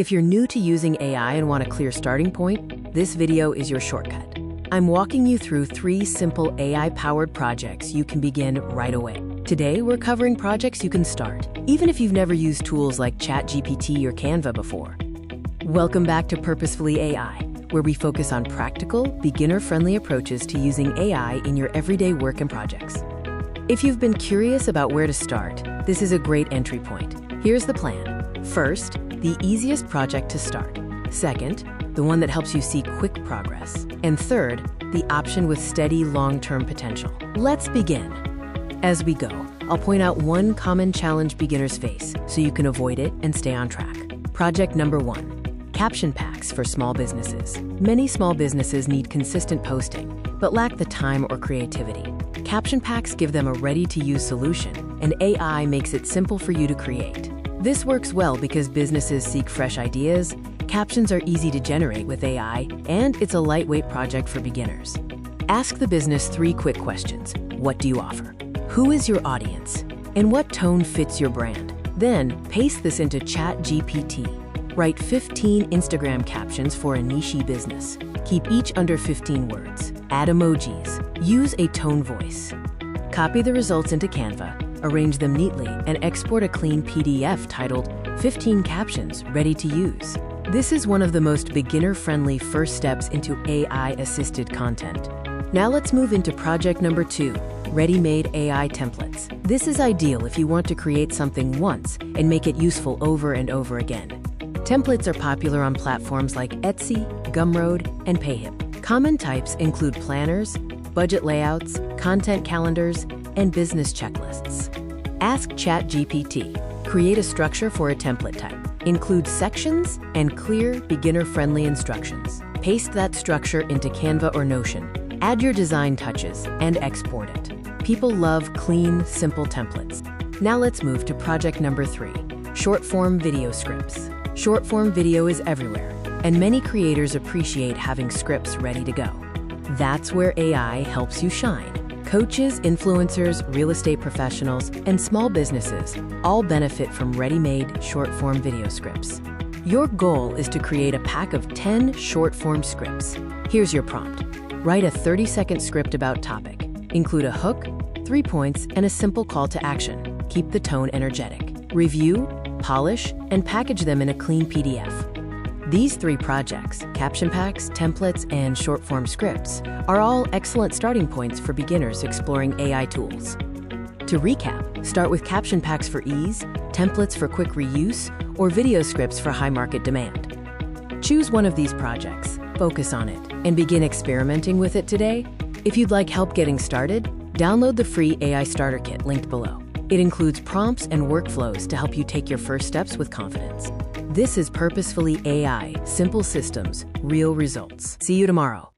If you're new to using AI and want a clear starting point, this video is your shortcut. I'm walking you through 3 simple AI-powered projects you can begin right away. Today, we're covering projects you can start, even if you've never used tools like ChatGPT or Canva before. Welcome back to Purposefully AI, where we focus on practical, beginner-friendly approaches to using AI in your everyday work and projects. If you've been curious about where to start, this is a great entry point. Here's the plan. First, the easiest project to start. Second, the one that helps you see quick progress. And third, the option with steady long-term potential. Let's begin. As we go, I'll point out one common challenge beginners face so you can avoid it and stay on track. Project number 1, caption packs for small businesses. Many small businesses need consistent posting, but lack the time or creativity. Caption packs give them a ready-to-use solution, and AI makes it simple for you to create. This works well because businesses seek fresh ideas, captions are easy to generate with AI, and it's a lightweight project for beginners. Ask the business 3 quick questions. What do you offer? Who is your audience? And what tone fits your brand? Then, paste this into ChatGPT. Write 15 Instagram captions for a niche business. Keep each under 15 words. Add emojis. Use a tone voice. Copy the results into Canva, arrange them neatly, and export a clean PDF titled 15 Captions Ready to Use. This is one of the most beginner-friendly first steps into AI-assisted content. Now let's move into project number 2, ready-made AI templates. This is ideal if you want to create something once and make it useful over and over again. Templates are popular on platforms like Etsy, Gumroad, and Payhip. Common types include planners, budget layouts, content calendars, and business checklists. Ask ChatGPT. Create a structure for a template type. Include sections and clear, beginner-friendly instructions. Paste that structure into Canva or Notion. Add your design touches and export it. People love clean, simple templates. Now let's move to project number 3, short-form video scripts. Short-form video is everywhere, and many creators appreciate having scripts ready to go. That's where AI helps you shine. Coaches, influencers, real estate professionals, and small businesses all benefit from ready-made short-form video scripts. Your goal is to create a pack of 10 short-form scripts. Here's your prompt. Write a 30-second script about topic. Include a hook, 3 points, and a simple call to action. Keep the tone energetic. Review, polish, and package them in a clean PDF. These 3 projects, caption packs, templates, and short-form scripts, are all excellent starting points for beginners exploring AI tools. To recap, start with caption packs for ease, templates for quick reuse, or video scripts for high market demand. Choose one of these projects, focus on it, and begin experimenting with it today. If you'd like help getting started, download the free AI Starter Kit linked below. It includes prompts and workflows to help you take your first steps with confidence. This is Purposefully AI, simple systems, real results. See you tomorrow.